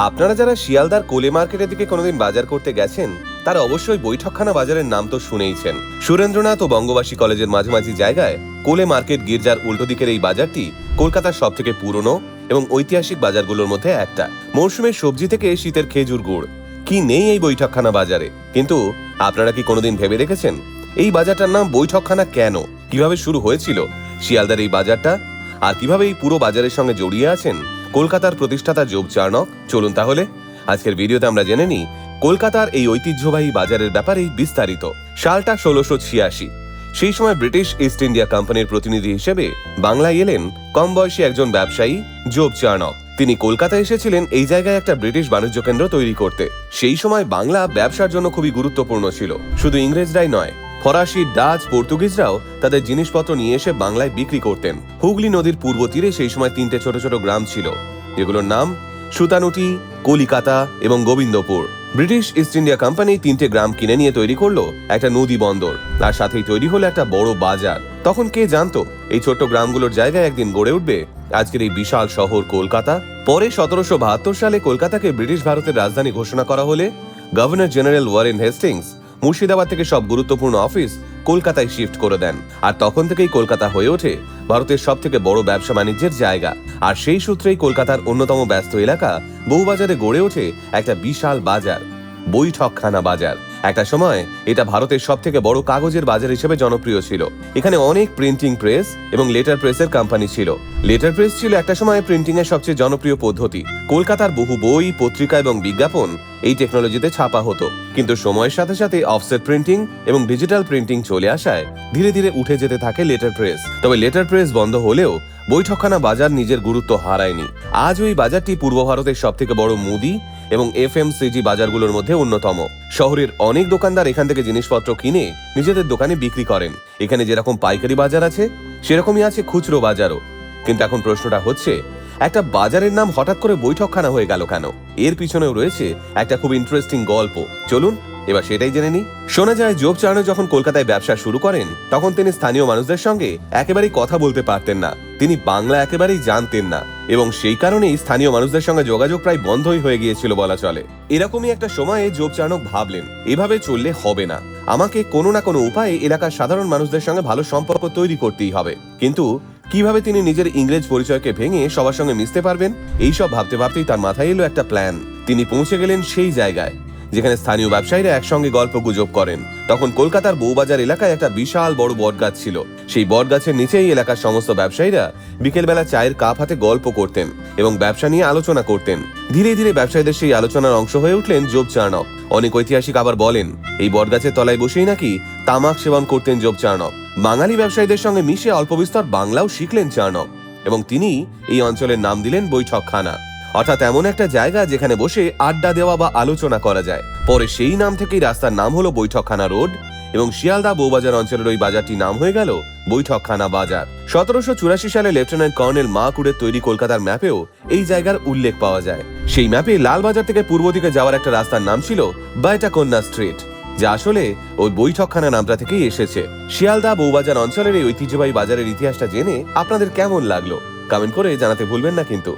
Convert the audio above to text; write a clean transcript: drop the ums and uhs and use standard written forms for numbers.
আপনারা যারা শিয়ালদার কোলে মার্কেটের দিকে কোনোদিন বাজার করতে গেছেন তারা অবশ্যই বৈঠকখানা বাজারের নাম তো শুনেইছেন। সুরেন্দ্রনাথ ও বঙ্গবাসী কলেজের মাঝামাঝি জায়গায় কোলে মার্কেট গির্জার উল্টো দিকের এই বাজারটি কলকাতার সব থেকে পুরনো এবং ঐতিহাসিক বাজারগুলোর মধ্যে একটা। মরশুমের সবজি থেকে শীতের খেজুর গুড় কি নেই এই বৈঠকখানা বাজারে। কিন্তু আপনারা কি কোনোদিন ভেবে দেখেছেন এই বাজারটার নাম বৈঠকখানা কেন, কিভাবে শুরু হয়েছিল শিয়ালদার এই বাজারটা, আর কিভাবে এই পুরো বাজারের সঙ্গে জড়িয়ে আছেন কলকাতার প্রতিষ্ঠাতা জোব চার্নক? চলুন তাহলে আজকের ভিডিওতে আমরা জেনে নিই কলকাতার এই ঐতিহ্যবাহী বাজারের ব্যাপারে বিস্তারিত। সালটা 1686। সেই সময় ব্রিটিশ ইস্ট ইন্ডিয়া কোম্পানির প্রতিনিধি হিসেবে বাংলায় এলেন কম বয়সী একজন ব্যবসায়ী জোব চার্নক। তিনি কলকাতায় এসেছিলেন এই জায়গায় একটা ব্রিটিশ বাণিজ্য কেন্দ্র তৈরি করতে। সেই সময় বাংলা ব্যবসার জন্য খুবই গুরুত্বপূর্ণ ছিল। শুধু ইংরেজরাই নয়, ফরাসি, ডাচ, পর্তুগিজরাও তাদের জিনিসপত্র নিয়ে এসে বাংলায় বিক্রি করতেন। হুগলি নদীর পূর্ব তীরে সেই সময় 3টে ছোট ছোট গ্রাম ছিল, যেগুলোর নাম সুতানুটি, কলিকাতা এবং Gobindapur. British east India company 3টে গ্রাম কিনে নিয়ে তৈরি করলো একটা নদী বন্দর, তার সাথেই তৈরি হলো একটা বড় বাজার। তখন কে জানতো এই ছোট্ট গ্রামগুলোর জায়গায় একদিন গড়ে উঠবে আজকের এই বিশাল শহর কলকাতা। পরে 1772 সালে কলকাতাকে ব্রিটিশ ভারতের রাজধানী ঘোষণা করা হলে governor general Warren Hastings Murshidabad থেকে সব গুরুত্বপূর্ণ অফিস কলকাতায় শিফট করে দেন। আর তখন থেকেই কলকাতা হয়ে ওঠে ভারতের সব থেকে বড় ব্যবসা বাণিজ্যের জায়গা। আর সেই সূত্রেই কলকাতার অন্যতম ব্যস্ত এলাকা বউবাজারে গড়ে ওঠে একটা বিশাল বাজার, বৈঠকখানা বাজার। একটা সময় এটা ভারতের সব থেকে বড় কাগজের বাজার হিসেবে জনপ্রিয় ছিল। এখানে অনেক প্রিন্টিং প্রেস এবং লেটার প্রেসের কোম্পানি ছিল। লেটার প্রেস ছিল একটা সময় প্রিন্টিং এর সবচেয়ে জনপ্রিয় পদ্ধতি। কলকাতার বহু বই, পত্রিকা এবং বিজ্ঞাপন এই টেকনোলজিতে ছাপা হতো। কিন্তু সময়ের সাথে সাথে অফসেট প্রিন্টিং এবং ডিজিটাল প্রিন্টিং চলে আসায় ধীরে ধীরে উঠে যেতে থাকে লেটার প্রেস। তবে লেটার প্রেস বন্ধ হলেও বৈঠকখানা বাজার নিজের গুরুত্ব হারায়নি। আজ ওই বাজারটি পূর্ব ভারতের সব থেকে বড় মুদি এবং এফএমসিজি বাজারগুলোর মধ্যে অন্যতম। শহরের অনেক দোকানদার এখান থেকে জিনিসপত্র কিনে নিজেদের দোকানে বিক্রি করেন। এখানে যেরকম পাইকারি বাজার আছে সেরকমই আছে খুচরো বাজারও। কিন্তু এখন প্রশ্নটা হচ্ছে, একটা বাজারের নাম হঠাৎ করে বৈঠকখানা হয়ে গেল কেন? এর পিছনেও রয়েছে একটা খুব ইন্টারেস্টিং গল্প। চলুন এবার সেটাই জেনে নিই। শোনা যায় জোব চার্নক যখন কলকাতায় ব্যবসা শুরু করেন তখন তিনি স্থানীয় মানুষদের সঙ্গে একেবারেই কথা বলতে পারতেন না। তিনি বাংলা একেবারেই জানতেন না এবং সেই কারণেই স্থানীয় মানুষদের সঙ্গে যোগাযোগ প্রায় বন্ধই হয়ে গিয়েছিল বলা চলে। এরকমই একটা সময়ে জোব চার্নক ভাবলেন, এভাবে চললে হবে না, আমাকে কোনো না কোনো উপায়ে এলাকার সাধারণ মানুষদের সঙ্গে ভালো সম্পর্ক তৈরি করতেই হবে। কিন্তু কিভাবে তিনি নিজের ইংরেজ পরিচয়কে ভেঙে সবার সঙ্গে মিশতে পারবেন, এইসব ভাবতে ভাবতেই তার মাথায় এলো একটা প্ল্যান। তিনি পৌঁছে গেলেন সেই জায়গায় যেখানে স্থানীয় ব্যবসায়ীরা একসঙ্গে গল্প গুজব করেন। তখন কলকাতার বউবাজার এলাকায় একটা বিশাল বড় বটগাছ ছিল। সেই বটগাছের নিচেই এলাকার সমস্ত ব্যবসায়ীরা বিকেলবেলা চায়ের কাপ হাতে গল্প করতেন এবং ব্যবসা নিয়ে আলোচনা করতেন। ধীরে ধীরে ব্যবসায়ীদের সেই আলোচনার অংশ হয়ে উঠলেন জোব চার্নক। অনেক ঐতিহাসিক আবার বলেন এই বটগাছের তলায় বসেই নাকি তামাক সেবন করতেন জোব চার্নক। বাঙালি ব্যবসায়ীদের সঙ্গে মিশে অল্প বিস্তর বাংলাও শিখলেন চার্নক এবং তিনি এই অঞ্চলের নাম দিলেন বৈঠকখানা, অর্থাৎ এমন একটা জায়গা যেখানে বসে আড্ডা দেওয়া বা আলোচনা করা যায়। পরে সেই নাম থেকেই রাস্তার নাম হলো বৈঠকখানা রোড এবং শিয়ালদা বউবাজার অঞ্চলের ওই বাজারটির নাম হয়ে গেল বৈঠকখানা বাজার। 1784 সালে লেফটেন্যান্ট কর্নেল মাকুড়ের তৈরি কলকাতার ম্যাপেও এই জায়গার উল্লেখ পাওয়া যায়। সেই ম্যাপে লালবাজার থেকে পূর্ব দিকে যাওয়ার একটা রাস্তার নাম ছিল বাইটাকন্যা স্ট্রিট, যা আসলে ওই বৈঠকখানা নামটা থেকেই এসেছে। শিয়ালদা বউবাজার অঞ্চলের এই ঐতিহ্যবাহী বাজারের ইতিহাসটা জেনে আপনাদের কেমন লাগলো কমেন্ট করে জানাতে ভুলবেন না কিন্তু।